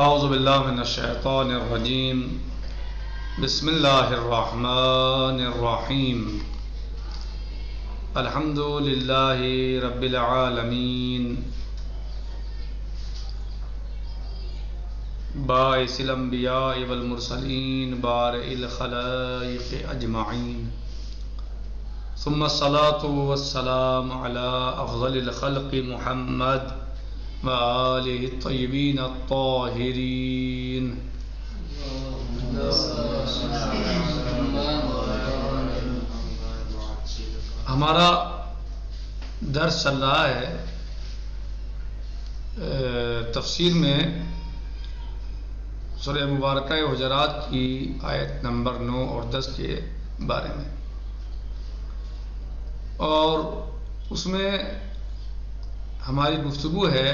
اعوذ باللہ من الشیطان الرجیم بسم اللہ الرحمن الرحیم الحمد للہ رب العالمین باعث الانبیاء والمرسلین بارئ الخلائق اجمعین ثم الصلاة والسلام علی افضل الخلق محمد وآلہ الطیبین الطاہرین. ہمارا درس چل رہا ہے تفسیر میں سورہ مبارکہ حجرات کی آیت نمبر 9 اور 10 کے بارے میں، اور اس میں ہماری گفتگو ہے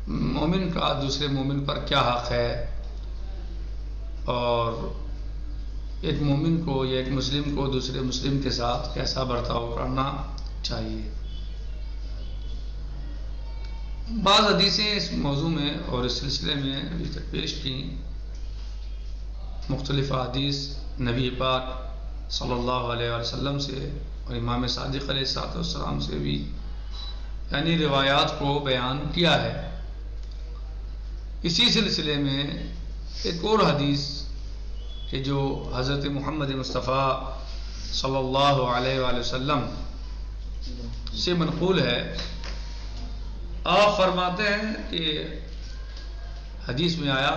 مومن کا دوسرے مومن پر کیا حق ہے، اور ایک مومن کو یا ایک مسلم کو دوسرے مسلم کے ساتھ کیسا برتاؤ کرنا چاہیے. بعض حدیثیں اس موضوع میں اور اس سلسلے میں ابھی تک پیش کی. مختلف حدیث نبی پاک صلی اللہ علیہ وسلم سے اور امام صادق علیہ السلام سے بھی یعنی روایات کو بیان کیا ہے. اسی سلسلے میں ایک اور حدیث کہ جو حضرت محمد مصطفیٰ صلی اللہ علیہ وآلہ وسلم سے منقول ہے. آپ فرماتے ہیں کہ حدیث میں آیا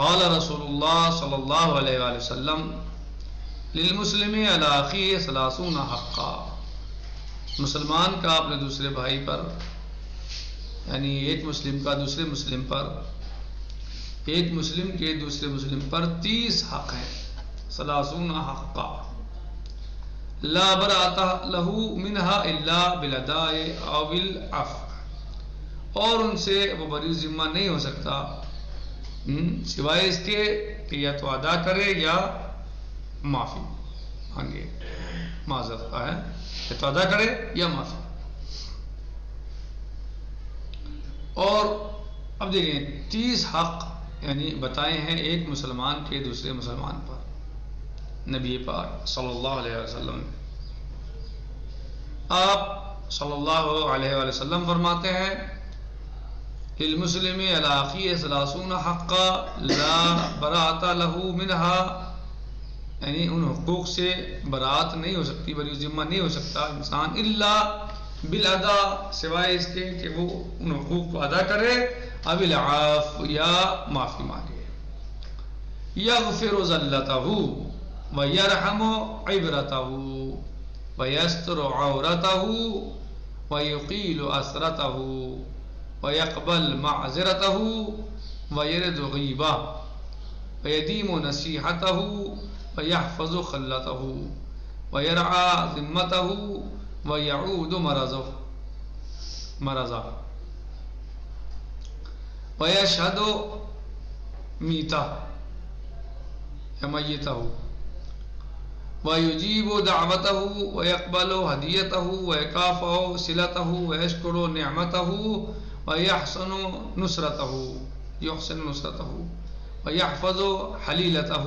قال رسول اللہ صلی اللہ علیہ وآلہ وسلم للمسلم علی اخیہ 30 حقا. مسلمان کا اپنے دوسرے بھائی پر یعنی ایک مسلم کا دوسرے مسلم پر، ایک مسلم کے دوسرے مسلم پر 30 حق ہیں. 30 حقا لا براءۃ لہ منہا الا بالاداء او بالعفو، اور ان سے وہ بری ذمہ نہیں ہو سکتا سوائے اس کے کہ یا تو ادا کرے یا معافی مانگے، معذرت کا ہے کہ تو ادا کرے یا معافی. اور اب دیکھیں 30 حق یعنی بتائے ہیں ایک مسلمان کے دوسرے مسلمان پر. نبی پاک صلی اللہ علیہ وسلم آپ صلی اللہ علیہ وسلم فرماتے ہیں للمسلم علی اخیہ 30 حقا لا براءۃ لہ منہا، یعنی ان حقوق سے برات نہیں ہو سکتی، بری ذمہ نہیں ہو سکتا انسان الا بالادا، سوائے اس کے کہ وہ ان حقوق کو ادا کرے، او العفو یا معافی مانگے. یغفر ذلتہ ویرحم عبرتہ ویستر عورتہ ویقیل اثرتہ ویقبل معذرتہ ویرد غیبہ ویدیم نصیحتہ ویحفظ خلتہ ویرعى ذمتہ ویعود مرضہ ویشہد میتہ یا میتہ ویجیب دعوتہ ویقبل ہدیتہ ویکافئ صلتہ ویشکر نعمتہ ویحسن نصرتہ ویحفظ حلیلتہ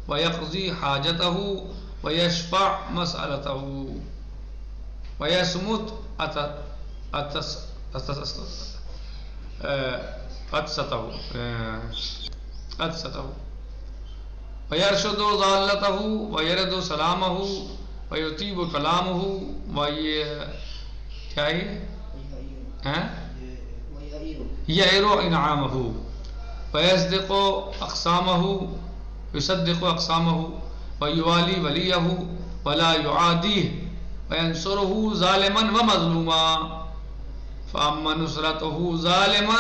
ویقضی حاجتہ ویشفع مسألتہ ویصمت عطستہ ویرشد ضالتہ ویرد سلامہ ویطیب کلامہ یعر انعامہ ویصدق اقسامہ ویوالی ولیہ ولا یعادیہ وینصرہ ظالما ومظلوما فاما نصرتہ ظالما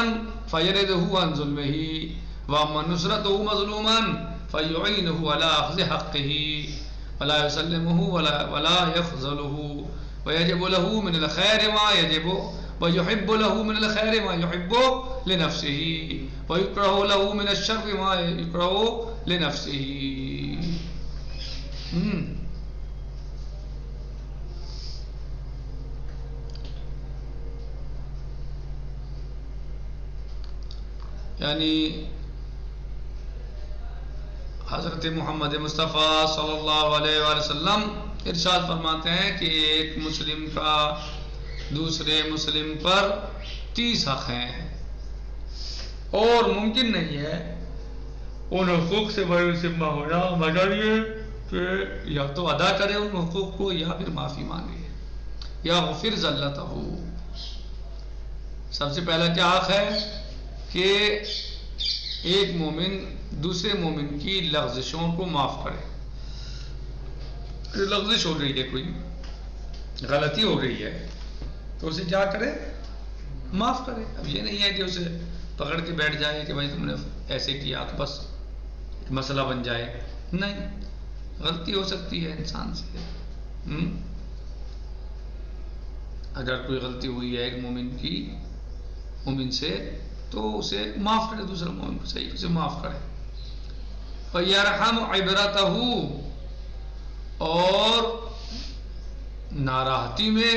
فیردہ عن ظلمہ واما نصرتہ مظلوما فیعینہ علی اخذ حقہ ولا یسلمہ ولا یخذلہ ویجب لہ من الخیر ما یجب ویحب لہ من الخیر ما یحب لنفسہ ویکرہ لہ من الشر ما یکرہ لنفسہ. یعنی حضرت محمد مصطفیٰ صلی اللہ علیہ وآلہ وسلم ارشاد فرماتے ہیں کہ ایک مسلم کا دوسرے مسلم پر 30 حق ہیں، اور ممکن نہیں ہے ان حقوق سے بے ذمہ ہونا مگر یہ کہ یا تو ادا کرے ان حقوق کو یا پھر معافی مانگے یا غفر ذلتہ. سب سے پہلا کیا حق ہے کہ ایک مومن دوسرے مومن کی لغزشوں کو معاف کرے. لغزش ہو گئی ہے، کوئی غلطی ہو گئی ہے تو اسے کیا کرے؟ معاف کرے. اب یہ نہیں ہے کہ اسے پکڑ کے بیٹھ جائے کہ بھائی تم نے ایسے کیا تو بس مسئلہ بن جائے. نہیں، غلطی ہو سکتی ہے انسان سے. اگر کوئی غلطی ہوئی ہے ایک مومن سے تو اسے معاف کرے، دوسرا مومن کو صحیح اسے معاف کرے. وَيَرْحَمُ عِبْرَتَهُ، اور ناراحتی میں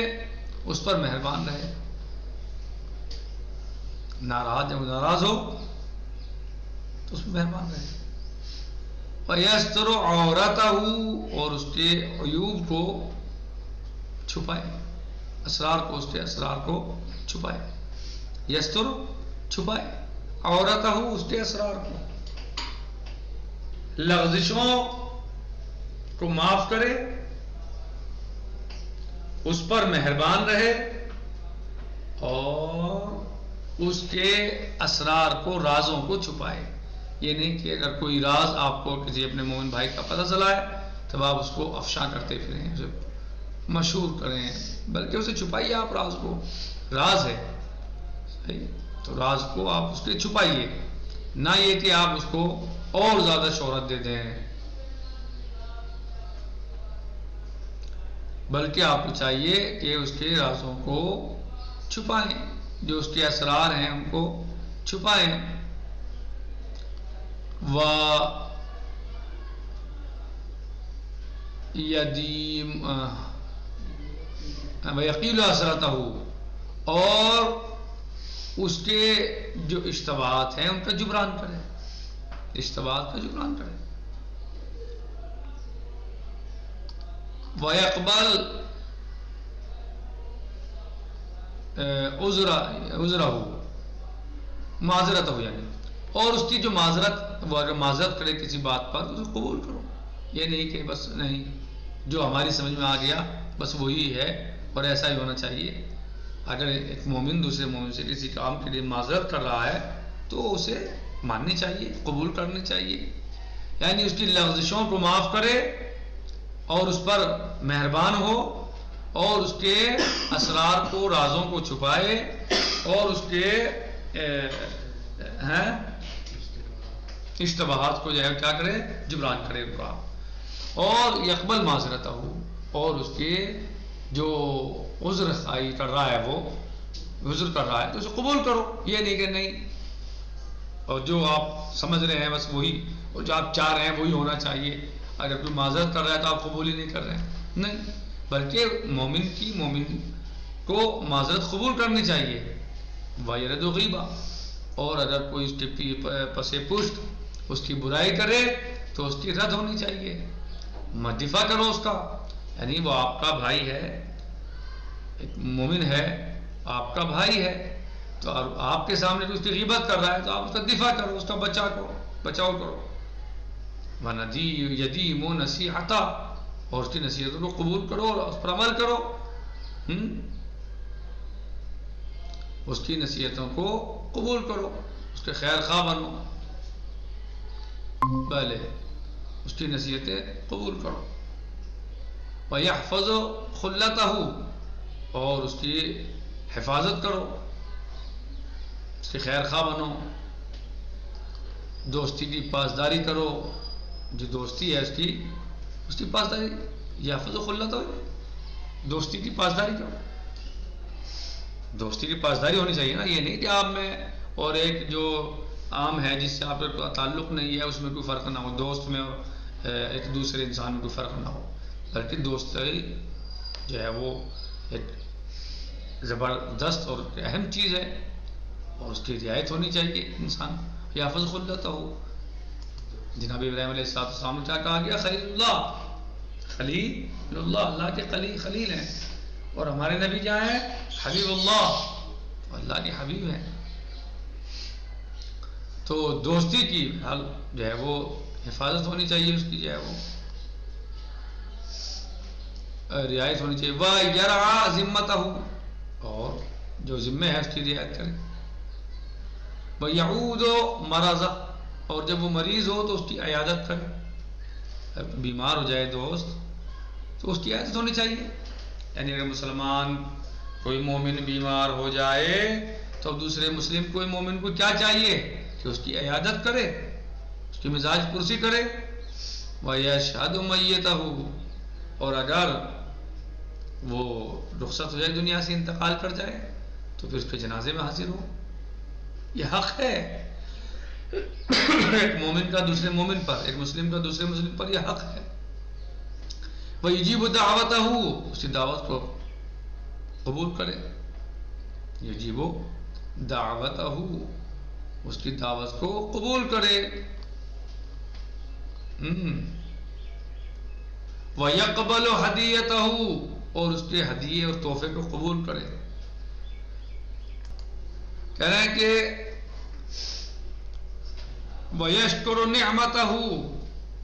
اس پر مہربان رہے. جب ناراض ہو تو اس پر مہربان رہے. وَيَسْتُرُ عَوْرَتَهُ، اور اس کے عیوب کو چھپائے، اس کے اسرار کو چھپائے. یستر چھپائے، عورتہ اس کے اسرار کو. لغزشوں کو معاف کرے، اس پر مہربان رہے، اور اس کے اسرار کو، رازوں کو چھپائے. یہ نہیں کہ اگر کوئی راز آپ کو کسی اپنے مومن بھائی کا پتہ چلا ہے تب آپ اس کو افشا کرتے پھریں، اسے مشہور کریں، بلکہ اسے چھپائیے. آپ راز کو، راز ہے تو راز کو آپ اس کے چھپائیے، نہ یہ کہ آپ اس کو اور زیادہ شہرت دے دیں، بلکہ آپ کو چاہیے کہ اس کے رازوں کو چھپائیں، جو اس کے اسرار ہیں ان کو چھپائیں. وَيَقِيلُ أَسْرَتَهُ، اور اس کے جو اشتباہات ہیں ان کا جبران کرے، اشتباہات کا جبران کرے. وَيَقْبَلْ عُذْرَهُ، معذرتہ، یعنی اور اس کی جو معذرت، وہ اگر معذرت کرے کسی بات پر تو اسے قبول کرو. یہ نہیں کہ بس نہیں جو ہماری سمجھ میں آ گیا بس وہی ہے اور ایسا ہی ہونا چاہیے. اگر ایک مومن دوسرے مومن سے کسی کام کے لیے معذرت کر رہا ہے تو اسے ماننی چاہیے، قبول کرنی چاہیے. یعنی اس کی لغزشوں کو معاف کرے اور اس پر مہربان ہو، اور اس کے اسرار کو، رازوں کو چھپائے، اور اس کے اشتباہات کو جو ہے کیا کرے؟ جبران کرے. اور یقبل معذرتہ، اور اس کے جو عذر خائی کر رہا ہے، وہ عذر کر رہا ہے تو اسے قبول کرو. یہ نہیں کہ نہیں اور جو آپ سمجھ رہے ہیں بس وہی، اور جو آپ چاہ رہے ہیں وہی ہونا چاہیے. اگر کوئی معذرت کر رہا ہے تو آپ قبول ہی نہیں کر رہے ہیں. نہیں، بلکہ مومن کو معذرت قبول کرنی چاہیے. وَيَرَدُ غِيبًا، اور اگر کوئی اس کے پس پشت اس کی برائی کرے تو اس کی رد ہونی چاہیے، دفاع کرو اس کا. یعنی وہ آپ کا بھائی ہے، ایک مومن ہے، آپ کا بھائی ہے، تو آپ کے سامنے اس کی غیبت کر رہا ہے تو آپ اس کا دفاع کرو، اس کا بچاؤ کرو. وَيَدِيمُ نَصِيحَتَهُ، اور اس کی نصیحتوں کو قبول کرو اور اس پر عمل کرو. اس کی نصیحتوں کو قبول کرو، اس کے خیر خواہ بنو، پہلے اس کی نصیحتیں قبول کرو. وَيَحْفَظُ خُلَّتَهُ، اور اس کی حفاظت کرو، اس کی خیر خواہ بنو، دوستی کی پاسداری کرو. جو دوستی ہے اس کی پاسداری، یحفظ خُلَّتَهُ، دوستی کی پاسداری کرو. دوستی کی پاسداری ہونی چاہیے نا، یہ نہیں کہ آپ میں اور ایک جو عام ہے جس سے آپ کا تعلق نہیں ہے اس میں کوئی فرق نہ ہو، دوست میں اور ایک دوسرے انسان میں کوئی فرق نہ ہو، بلکہ دوستی جو ہے وہ ایک زبردست اور اہم چیز ہے. اور اس کی رعایت ہونی چاہیے انسان. یحفظ خلتہ، جناب ابراہیم علیہ السلام کیا کہا گیا؟ خلیل اللہ، خلیل اللہ، اللہ کے خلیل ہیں. اور ہمارے نبی کیا ہیں؟ حبیب اللہ، اللہ کے حبیب ہیں. تو دوستی کی حال جو ہے وہ حفاظت ہونی چاہیے، اس کی جو ہے وہ رعایت ہونی چاہیے. وَيَرْعَى ذِمَّتَهُ، اور جو ذمہ ہے اس کی رعایت کرے. وَيَعُودُ مَرَضَ، اور جب وہ مریض ہو تو اس کی عیادت کرے. بیمار ہو جائے دوست تو اس کی عیادت ہونی چاہیے. یعنی اگر مسلمان کوئی مومن بیمار ہو جائے تو دوسرے مسلم کوئی مومن کو کیا چاہیے؟ کہ اس کی عیادت کرے، اس کی مزاج پرسی کرے. وَيَشْهَدُ مَيِّتَهُ، اور اگر وہ رخصت ہو جائے، دنیا سے انتقال کر جائے، تو پھر اس کے جنازے میں حاضر ہو. یہ حق ہے ایک مومن کا دوسرے مومن پر، ایک مسلم کا دوسرے مسلم پر، یہ حق ہے. وَيُجِيبُ دَعْوَتَهُ، اس کی دعوت کو قبول کرے. یجیب دعوتہ، اس کی دعوت کو قبول کرے. وَيَقْبَلُ هَدِيَّتَهُ، اور اس کے ہدیے اور تحفے کو قبول کرے. کہہ رہے ہیں کہ وَيَشْكُرُ نِعْمَتَهُ،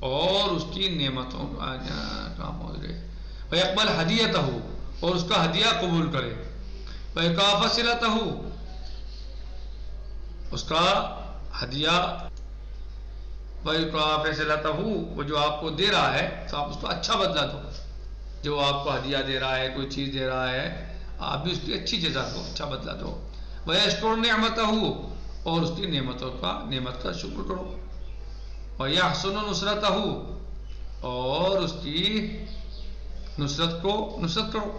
اور اس کی نعمتوں کام ہو گئے. وَيَقْبَلْ هَدِيَّتَهُ، اور اس کا ہدیہ قبول کرے. وَيَكَافَ صِلَتَهُ، اس کا ہدیہ. وَيَكَافَ صِلَتَهُ، وہ جو آپ کو دے رہا ہے تو آپ اس کو اچھا بدلہ دو. جو آپ کو ہدیہ دے رہا ہے، کوئی چیز دے رہا ہے، آپ بھی اس کی اچھی جزا دو، اچھا بدلہ دو. وَيَشْكُرُ نِعْمَتَهُ، اور اس کی نعمت کا شکر کرو. وَيَحْسُنُ نُصْرَتَهُ، اور اس کی نصرت کرو.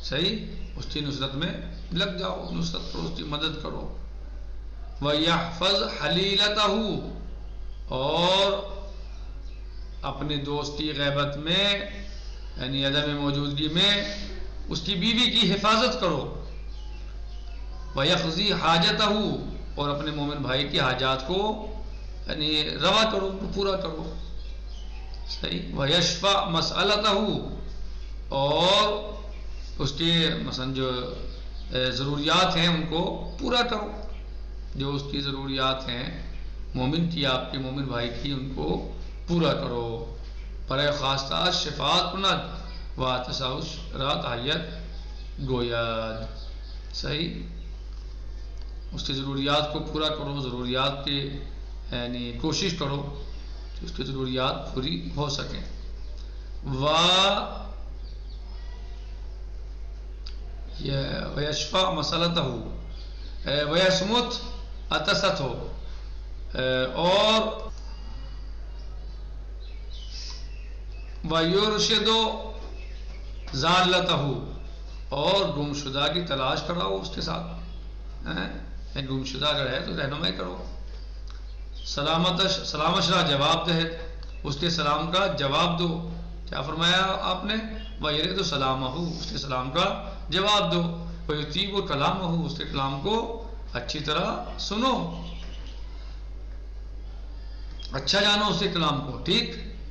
صحیح، اس کی نصرت میں لگ جاؤ، نصرت کرو، اس کی مدد کرو. وَيَحْفَظْ حَلِيلَتَهُ، اور اپنے دوست کی غیبت میں، یعنی عدم موجودگی میں اس کی بیوی کی حفاظت کرو. وَيَقْضِي حَاجَتَهُ، اور اپنے مومن بھائی کی حاجات کو یعنی روا کرو، پورا کرو. صحیح. وَيَشْفَعْ مَسْأَلَتَهُ، اور اس کے مثلا جو ضروریات ہیں ان کو پورا کرو. جو اس کی ضروریات ہیں مومن کی، آپ کے مومن بھائی کی، ان کو پورا کرو. برائے خواستہ شفاعت کند و تساؤش رات حیت گوید. صحیح، اس کی ضروریات کو پورا کرو، ضروریات کے یعنی کوشش کرو کہ اس کی ضروریات پوری ہو سکیں. وَيَشْفَعْ مَسَلَتَهُ وَيَصْمُتْ عَطَسَتَهُ، اور وَيُرْشِدُ ضَالَّتَهُ، اور گمشدہ کی تلاش کراؤ اس کے ساتھ. گمشدہ اگر ہے تو رہنمائی کرو. سلامش را جواب دے، اس کے سلام کا جواب دو. کیا فرمایا آپ نے؟ وَيَرِدُ سَلَامَهُ، اس کے سلام کا جواب دو. وَيُطِيبُ كَلَامَهُ، اس کے کلام کو اچھی طرح سنو، اچھا جانو اس کے کلام کو. ٹھیک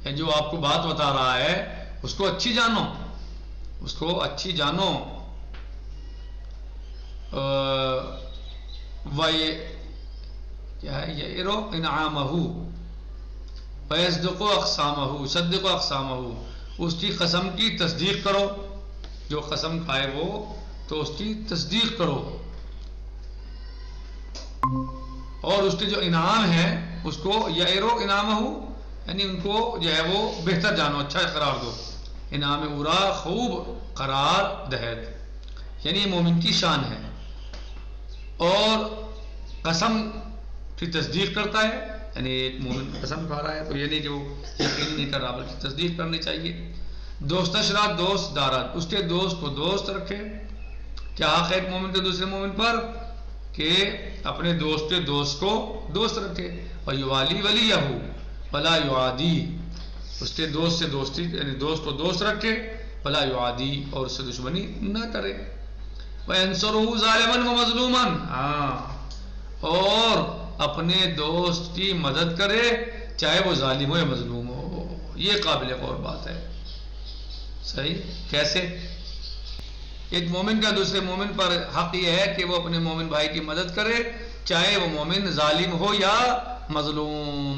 ہے، جو آپ کو بات بتا رہا ہے اس کو اچھی جانو، اس کو اچھی جانو. کیا ہے یہ انعامہو وَيَصْدِقُ أَقْسَامَهُ صدق أَقْسَامَهُ، اس کی قسم کی تصدیق کرو. جو قسم کھائے وہ تو اس کی تصدیق کرو. اور اس کے جو انعام ہے اس کو یعرو انعامہ، یعنی ان کو جو ہے وہ بہتر جانو، اچھا قرار دو. انعام اورا خوب قرار دہد، یعنی مومن کی شان ہے. اور قسم کی تصدیق کرتا ہے، یعنی ایک مومن قسم کھا رہا ہے تو یہ نہیں کہ وہ یقین نہیں کر رہا بلکہ تصدیق کرنی چاہیے. دوستش را دوست دارد، اس کے دوست کو دوست رکھے. کیا حق ہے ایک مومن کے دوسرے مومن پر؟ کہ اپنے دوست کے دوست کو دوست رکھے. وَيُوَالِي وَلِيَّهُ وَلَا يُعَادِي، اس کے دوست سے دوستی یعنی دوست کو دوست رکھے. وَلَا يُعَادِي، اور اس سے دشمنی نہ کرے. وَيَنْصُرُهُ ظَالِمًا وَمَظْلُومًا، اور اپنے دوست کی مدد کرے چاہے وہ ظالم ہو یا مظلوم ہو. یہ قابل غور بات ہے. صحیح. کیسے؟ ایک مومن کا دوسرے مومن پر حق یہ ہے کہ وہ اپنے مومن بھائی کی مدد کرے چاہے وہ مومن ظالم ہو یا مظلوم.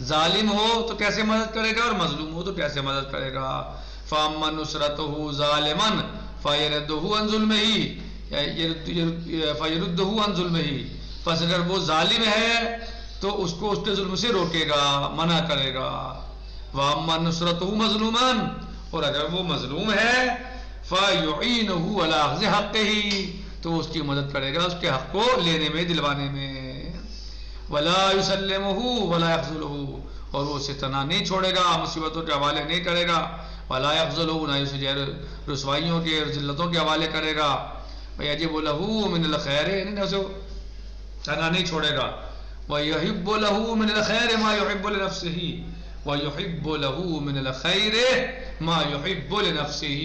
ظالم ہو تو کیسے مدد کرے گا اور مظلوم ہو تو کیسے مدد کرے گا. فَأَمَّا نُصْرَتُهُ ظَالِمًا فَيَرُدُّهُ عَنْ ظُلْمِهِ، پس اگر وہ ظالم ہے تو اس کو اس کے ظلم سے روکے گا، منع کرے گا. وَأَمَّا نُصْرَتُهُ مَظْلُومًا، اور اگر وہ مظلوم ہے فَيُعِينُهُ عَلَىٰ أَخْذِ حَقِّهِ، تو اس کی مدد کرے گا اس کے حق کو لینے میں، دلوانے میں. وَلَا يُسَلِّمُهُ وَلَا يَخْذُلُهُ، اور وہ اسے تنہا نہیں چھوڑے گا، مصیبتوں کے حوالے نہیں کرے گا. وَلَا يَخْذُلُهُ، نہ اسے رسوائیوں کے اور ذلتوں کے حوالے کرے گا. وَيَجِبُ لَهُ مِنَ الْخَيْرِ، نہ اسے تنہا نہیں چھوڑے گا. وَيُحِبُّ لَهُ مِنَ الْخَيْرِ مَا يُحِبُّ لِنَفْسِهِ، وَيُحِبُّ لَهُ مِنَ الْخَيْرِ مَا يُحِبُّ لِنَفْسِهِ،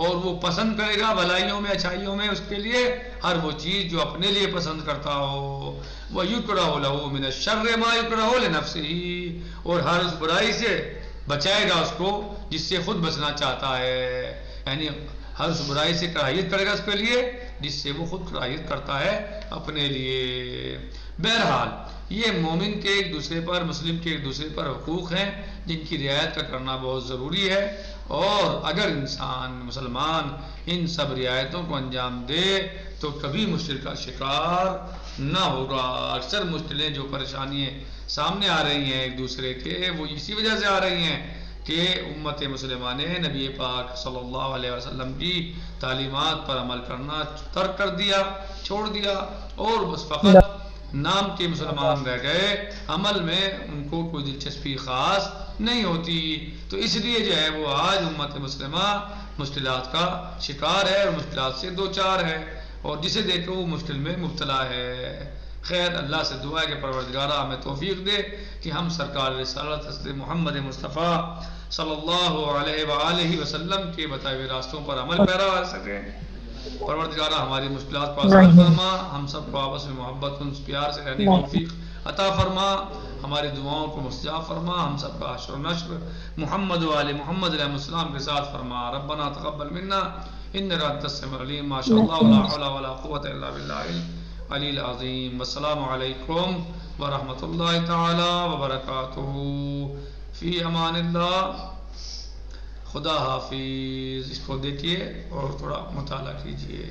اور وہ پسند کرے گا بھلائیوں میں، اچھائیوں میں اس کے لیے ہر وہ چیز جو اپنے لیے پسند کرتا ہو. وَيُكْرَهُ لَهُ مِنَ الشَّرِّ مَا يُكْرَهُ لِنَفْسِهِ، اور ہر اس برائی سے بچائے گا اس کو جس سے خود بچنا چاہتا ہے. یعنی ہر اس برائی سے کراہیت کرے گا اس کے لیے جس سے وہ خود کراہیت کرتا ہے اپنے لیے. بہرحال یہ مومن کے ایک دوسرے پر، مسلم کے ایک دوسرے پر حقوق ہیں جن کی رعایت کا کرنا بہت ضروری ہے. اور اگر انسان مسلمان ان سب رعایتوں کو انجام دے تو کبھی مشکل کا شکار نہ ہوگا. اکثر مشکلیں جو پریشانیاں سامنے آ رہی ہیں ایک دوسرے کے، وہ اسی وجہ سے آ رہی ہیں کہ امت مسلمہ نے نبی پاک صلی اللہ علیہ وسلم کی تعلیمات پر عمل کرنا ترک کر دیا، چھوڑ دیا، اور بس فقط نام کے مسلمان رہ گئے، عمل میں ان کو کوئی دلچسپی خاص نہیں ہوتی. تو اس لیے جو ہے وہ آج امت مسلمہ مشکلات کا شکار ہے اور مشکلات سے دوچار ہے، اور جسے دیکھو وہ مشکل میں مبتلا ہے. خیر، اللہ سے دعا ہے کہ پروردگارہ ہمیں توفیق دے کہ ہم سرکار رسالت حضرت محمد مصطفیٰ صلی اللہ علیہ وآلہ وسلم کے بتائے ہوئے راستوں پر عمل پیرا کر سکیں. پروردگارہ ہماری مشکلات کو آسان فرما، ہم سب کو آپس میں محبت ان پیار سے رہنے کی توفیق عطا فرما، ہماری دعاؤں کو مستجاب فرما، ہم سب کا حشر و نشر محمد و آل محمد علیہ السلام کے ساتھ فرما. ربنا تقبل منا انک انت السمیع العلیم. ما شاء اللہ لا حول ولا قوة الا باللہ العلی العظیم. والسلام علیکم ورحمۃ اللہ تعالی وبرکاتہ. فی امان اللہ. خدا حافظ. اس کو دیکھیے اور تھوڑا مطالعہ کیجیے.